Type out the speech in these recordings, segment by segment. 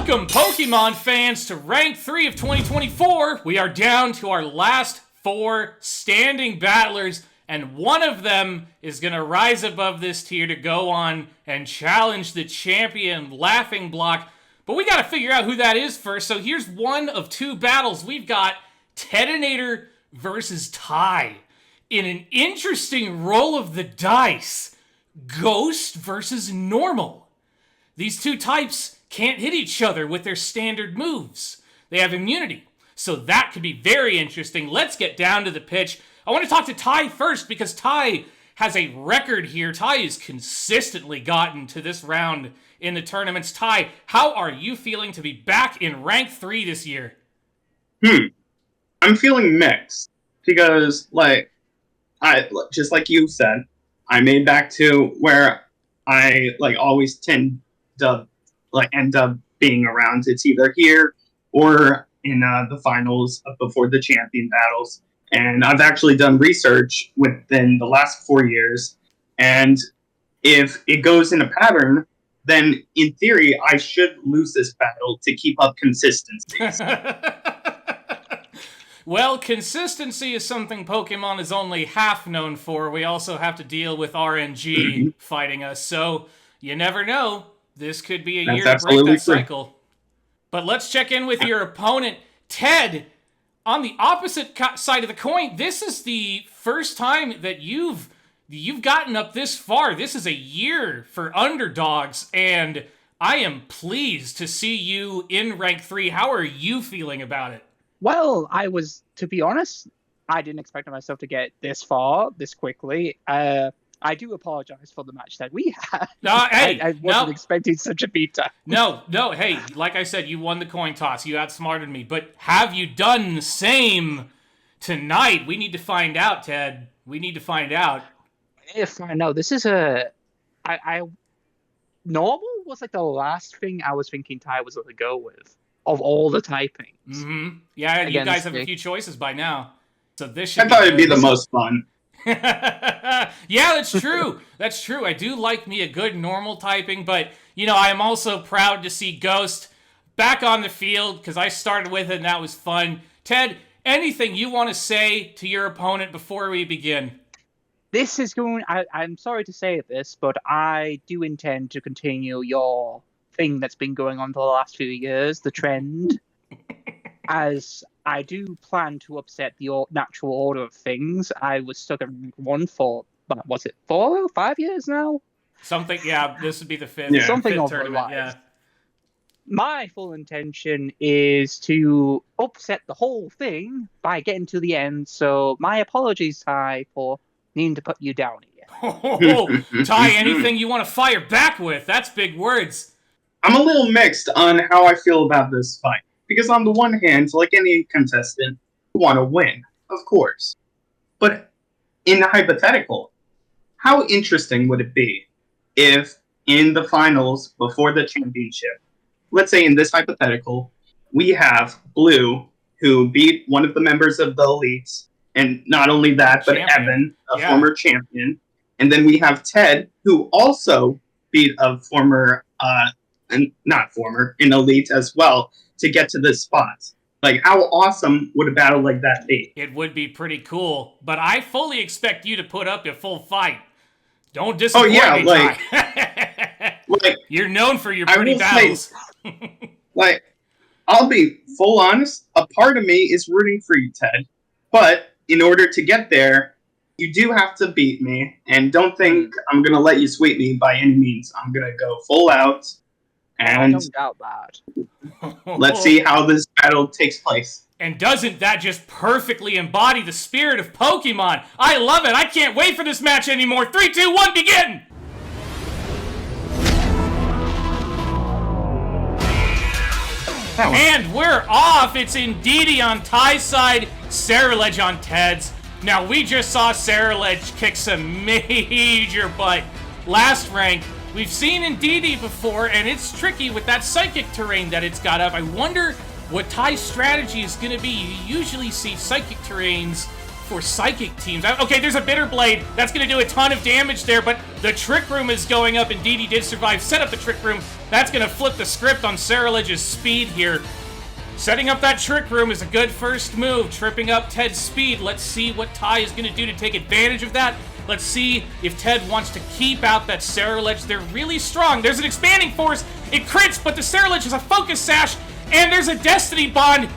Welcome, Pokemon fans, to Rank 3 of 2024. We are down to our last 4 standing battlers, and one of them is going to rise above this tier to go on and challenge the champion Laughing Block. But we got to figure out who that is first, so here's one of 2 battles. We've got Tedinator versus Ty. In an interesting roll of the dice, Ghost versus Normal. These 2 types can't hit each other with their standard moves. They have immunity. So that could be very interesting. Let's get down to the pitch. I want to talk to Ty first because Ty has a record here. Ty has consistently gotten to this round in the tournaments. Ty, how are you feeling to be back in Rank 3 this year? I'm feeling mixed because, I just like you said, I made back to where I always tend to end up being around. It's either here or in the finals before the champion battles. And I've actually done research within the last 4 years. And if it goes in a pattern, then in theory, I should lose this battle to keep up consistency. Well, consistency is something Pokemon is only half known for. We also have to deal with RNG fighting us. So you never know. This could be a year to break that cycle. But let's check in with your opponent, Ted. On the opposite side of the coin, this is the first time that you've gotten up this far. This is a year for underdogs, and I am pleased to see you in Rank 3. How are you feeling about it? Well, to be honest, I didn't expect myself to get this far, this quickly. I do apologize for the match that we had. I wasn't expecting such a beatdown. No, hey, like I said, you won the coin toss. You outsmarted me. But have you done the same tonight? We need to find out, Ted. We need to find out. If I know, this is normal was the last thing I was thinking Ty was going to go with of all the typings. Mm-hmm. Yeah, you guys have a few choices by now. So this should I thought it'd be the most fun. Yeah, that's true. That's true. I do like me a good normal typing, but, I am also proud to see Ghost back on the field because I started with it and that was fun. Ted, anything you want to say to your opponent before we begin? This is I'm sorry to say this, but I do intend to continue your thing that's been going on for the last few years, the trend, as I do plan to upset the natural order of things. I was stuck at rank 1 for, was it 4 or 5 years now? Something, yeah, this would be the 5th. Yeah. Something fifth tournament, yeah. My full intention is to upset the whole thing by getting to the end, so my apologies, Ty, for needing to put you down again. Ty, anything you want to fire back with? That's big words. I'm a little mixed on how I feel about this fight. Because on the one hand, like any contestant, you want to win, of course. But in the hypothetical, how interesting would it be if in the finals before the championship, let's say in this hypothetical, we have Blue, who beat one of the members of the elites, and not only that, but Evan, a former champion. And then we have Ted, who also beat a former, an elite as well, to get to this spot. How awesome would a battle like that be? It would be pretty cool, but I fully expect you to put up a full fight. Don't disappoint me, Ty. You're known for your pretty battles. I'll be full honest, a part of me is rooting for you, Ted. But in order to get there, you do have to beat me, and don't think I'm going to let you sweep me by any means. I'm going to go full out. And I don't doubt that. Let's see how this battle takes place. And doesn't that just perfectly embody the spirit of Pokemon? I love it. I can't wait for this match anymore. 3, 2, 1, begin! And we're off. It's Indeedee on Ty's side, Ceruledge on Ted's. Now, we just saw Ceruledge kick some major butt last rank. We've seen Indeedee before, and it's tricky with that psychic terrain that it's got up. I wonder what Ty's strategy is going to be. You usually see psychic terrains for Psychic teams. Okay, there's a Bitter Blade. That's going to do a ton of damage there, but the Trick Room is going up. Indeed, he did survive. Set up the Trick Room. That's going to flip the script on Cerulege's speed here. Setting up that Trick Room is a good first move, tripping up Ted's speed. Let's see what Ty is going to do to take advantage of that. Let's see if Ted wants to keep out that Cerulege. They're really strong. There's an Expanding Force. It crits, but the Cerulege has a Focus Sash, and there's a Destiny Bond.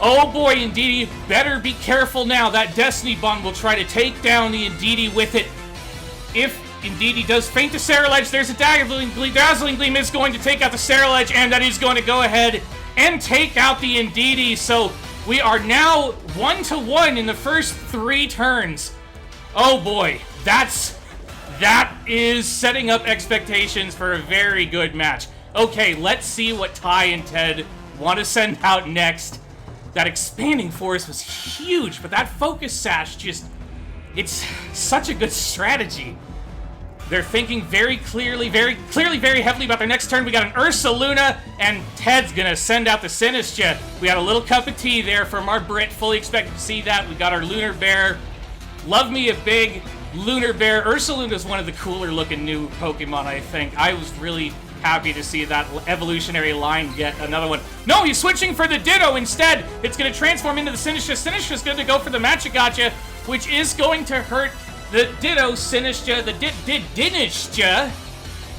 Oh boy, Indeedee, better be careful now. That Destiny Bond will try to take down the Indeedee with it. If Indeedee does feint the Cerulege, there's a Dazzling Gleam. Dazzling Gleam is going to take out the Cerulege, and that is going to go ahead and take out the Indeedee. So we are now 1-1 in the first 3 turns. Oh boy, that is setting up expectations for a very good match. Okay, let's see what Ty and Ted want to send out next. That Expanding Force was huge, but that Focus Sash just, it's such a good strategy. They're thinking very clearly, very heavily about their next turn. We got an Ursaluna, and Ted's gonna send out the Sinistcha. We got a little cup of tea there from our Brit, fully expected to see that. We got our Lunar Bear. Love me a big Lunar Bear. Ursaluna is one of the cooler looking new Pokemon, I think. I was really happy to see that evolutionary line get another one. No, he's switching for the Ditto instead. It's going to transform into the Sinistcha. Sinistcha's going to go for the Magikarp, which is going to hurt the Ditto Sinistcha, the Dinishcha.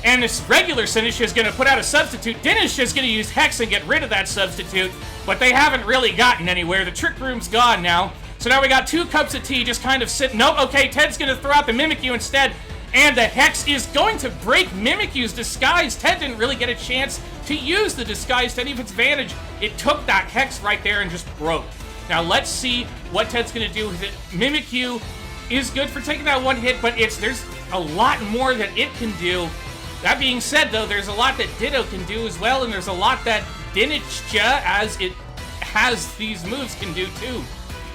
And this regular Sinistcha is going to put out a substitute. Dinishcha is going to use Hex and get rid of that substitute, but they haven't really gotten anywhere. The Trick Room's gone now. So now we got 2 cups of tea just kind of sitting. Nope, okay, Ted's going to throw out the Mimikyu instead. And the Hex is going to break Mimikyu's disguise. Ted didn't really get a chance to use the disguise to any of its advantage. It took that Hex right there and just broke. Now let's see what Ted's going to do with it. Mimikyu is good for taking that one hit, but there's a lot more that it can do. That being said, though, there's a lot that Ditto can do as well, and there's a lot that Dinishcha, as it has these moves, can do too.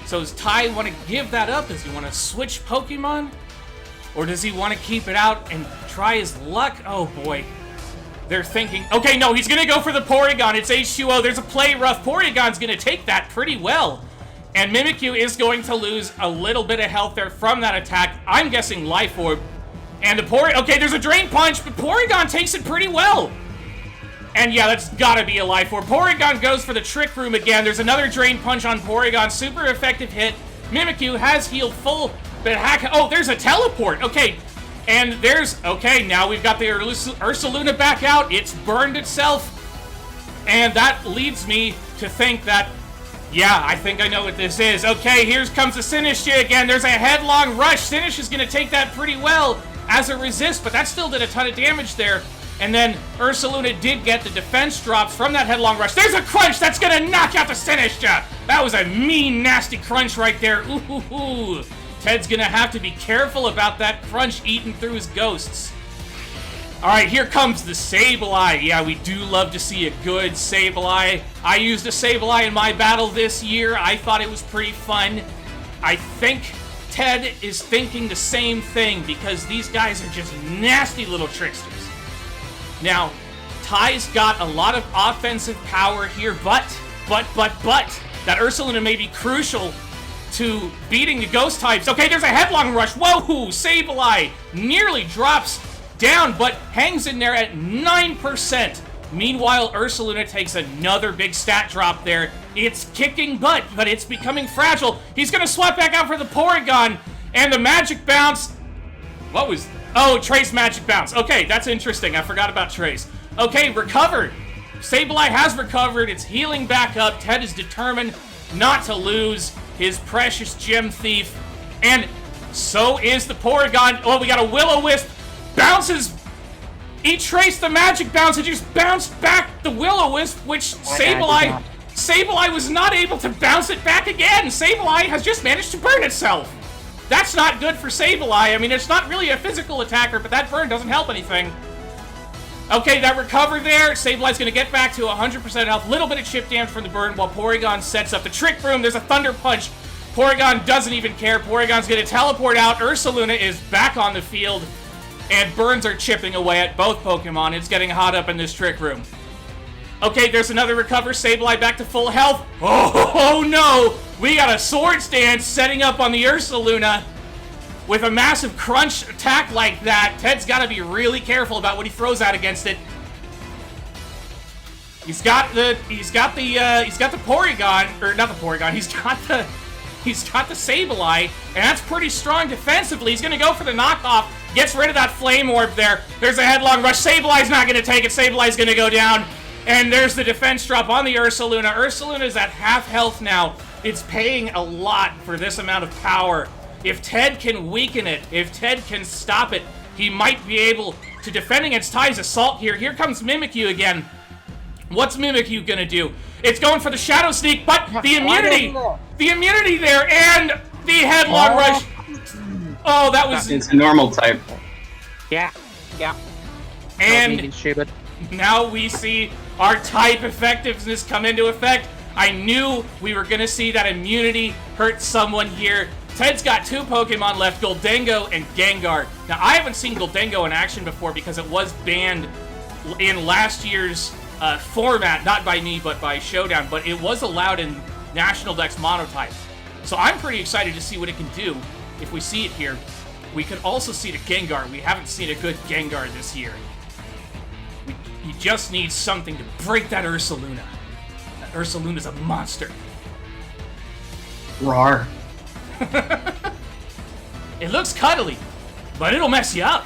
So does Ty want to give that up? Does he want to switch Pokemon? Or does he want to keep it out and try his luck? Oh boy. They're thinking, okay, no, he's going to go for the Porygon. It's H2O. There's a play rough. Porygon's going to take that pretty well. And Mimikyu is going to lose a little bit of health there from that attack. I'm guessing Life Orb. And the okay, there's a Drain Punch, but Porygon takes it pretty well. And yeah, that's gotta be a Life Orb. Porygon goes for the Trick Room again. There's another Drain Punch on Porygon. Super effective hit. Mimikyu has healed full. Oh, there's a Teleport. Okay, and there's... Okay, now we've got the Ursaluna back out. It's burned itself. And that leads me to think that... Yeah, I think I know what this is. Okay, here comes the Sinistcha again. There's a Headlong Rush. Sinistcha is going to take that pretty well as a resist, but that still did a ton of damage there. And then Ursaluna did get the defense drops from that Headlong Rush. There's a Crunch that's going to knock out the Sinistcha. That was a mean, nasty Crunch right there. Ooh. Ted's going to have to be careful about that Crunch eating through his ghosts. Alright, here comes the Sableye. Yeah, we do love to see a good Sableye. I used a Sableye in my battle this year. I thought it was pretty fun. I think Ted is thinking the same thing because these guys are just nasty little tricksters. Now, Ty's got a lot of offensive power here, but, that Ursaluna may be crucial to beating the ghost types. Okay, there's a Headlong Rush. Whoa, Sableye nearly drops down, but hangs in there at 9%. Meanwhile, Ursaluna takes another big stat drop there. It's kicking butt, but it's becoming fragile. He's going to swap back out for the Porygon, and the Magic Bounce... What was... Oh, Trace Magic Bounce. Okay, that's interesting. I forgot about Trace. Okay, recovered. Sableye has recovered. It's healing back up. Ted is determined not to lose his precious Gem Thief. And so is the Porygon. Oh, we got a Will-O-Wisp. Bounces. He traced the Magic Bounce and just bounced back the Will-O-Wisp, which Sableye was not able to bounce it back again. Sableye has just managed to burn itself. That's not good for Sableye. I mean, it's not really a physical attacker, but that burn doesn't help anything. Okay, that recover there. Sableye's going to get back to 100% health. Little bit of chip damage from the burn while Porygon sets up the Trick Room. There's a Thunder Punch. Porygon doesn't even care. Porygon's going to teleport out. Ursaluna is back on the field. And burns are chipping away at both Pokemon. It's getting hot up in this Trick Room. Okay, there's another recover. Sableye back to full health. Oh no! We got a Swords Dance setting up on the Ursaluna. With a massive crunch attack like that, Ted's got to be really careful about what he throws out against it. He's got the Porygon, or not the Porygon. He's got the Sableye, and that's pretty strong defensively. He's gonna go for the knockoff. Gets rid of that Flame Orb there. There's a headlong rush. Sableye's not gonna take it. Sableye's gonna go down, and there's the defense drop on the Ursaluna. Ursaluna is at half health now. It's paying a lot for this amount of power. If Ted can weaken it, if Ted can stop it, he might be able to defend against Ty's Assault here. Here comes Mimikyu again. What's Mimikyu gonna do? It's going for the Shadow Sneak, but the immunity! The immunity there, and the headlong rush! Oh, that was... It's a normal type. Yeah. And now we see our type effectiveness come into effect. I knew we were gonna see that immunity hurt someone here. Ted's got 2 Pokemon left, Goldengo and Gengar. Now, I haven't seen Goldengo in action before because it was banned in last year's format, not by me, but by Showdown, but it was allowed in National Dex Monotype. So I'm pretty excited to see what it can do if we see it here. We could also see the Gengar. We haven't seen a good Gengar this year. He just needs something to break that Ursaluna. That Ursaluna's a monster. Rawr. It looks cuddly, but it'll mess you up.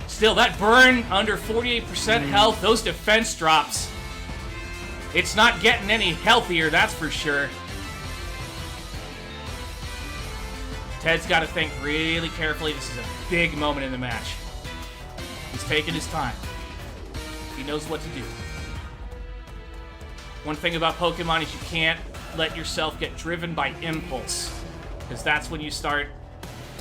Still, that burn under 48% health, those defense drops. It's not getting any healthier, that's for sure. Ted's got to think really carefully. This is a big moment in the match. He's taking his time. He knows what to do. One thing about Pokemon is you can't let yourself get driven by impulse, because that's when you start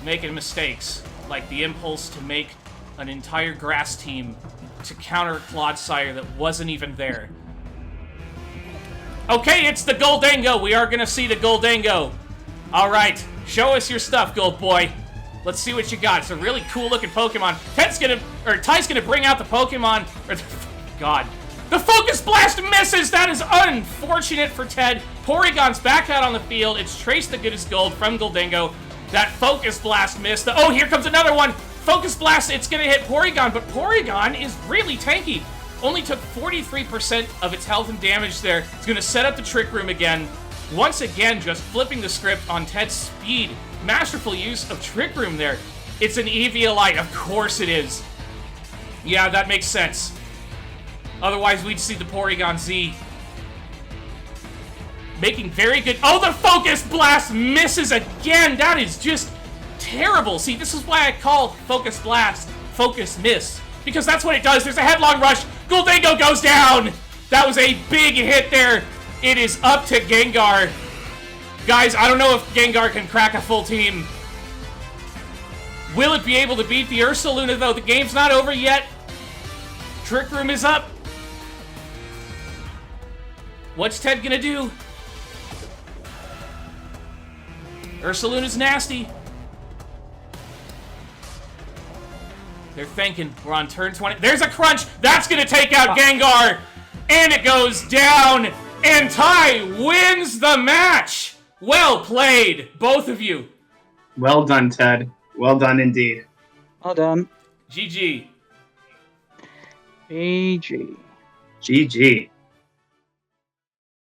making mistakes, like the impulse to make an entire grass team to counter Clodsire that wasn't even there. Okay, it's the Goldengo. We are going to see the Goldengo. All right, show us your stuff, Gold Boy. Let's see what you got. It's a really cool-looking Pokemon. Ty's gonna bring out the Pokemon. God. The Focus Blast misses! That is unfortunate for Ted. Porygon's back out on the field. It's Trace the Goodest Gold from Goldengo. That Focus Blast missed. Oh, here comes another one! Focus Blast, it's gonna hit Porygon, but Porygon is really tanky. Only took 43% of its health and damage there. It's gonna set up the Trick Room again. Once again, just flipping the script on Ted's speed. Masterful use of Trick Room there. It's an Eviolite, of course it is. Yeah, that makes sense. Otherwise, we'd see the Porygon Z. Making very good... Oh, the Focus Blast misses again! That is just terrible. See, this is why I call Focus Blast Focus Miss. Because that's what it does. There's a headlong rush. Goldengo goes down! That was a big hit there. It is up to Gengar. Guys, I don't know if Gengar can crack a full team. Will it be able to beat the Ursaluna, though? The game's not over yet. Trick Room is up. What's Ted gonna do? Ursaluna's nasty. They're thinking. We're on turn 20. There's a crunch. That's gonna take out Gengar. And it goes down. And Ty wins the match. Well played, both of you. Well done, Ted. Well done indeed. Well done. GG. GG. GG.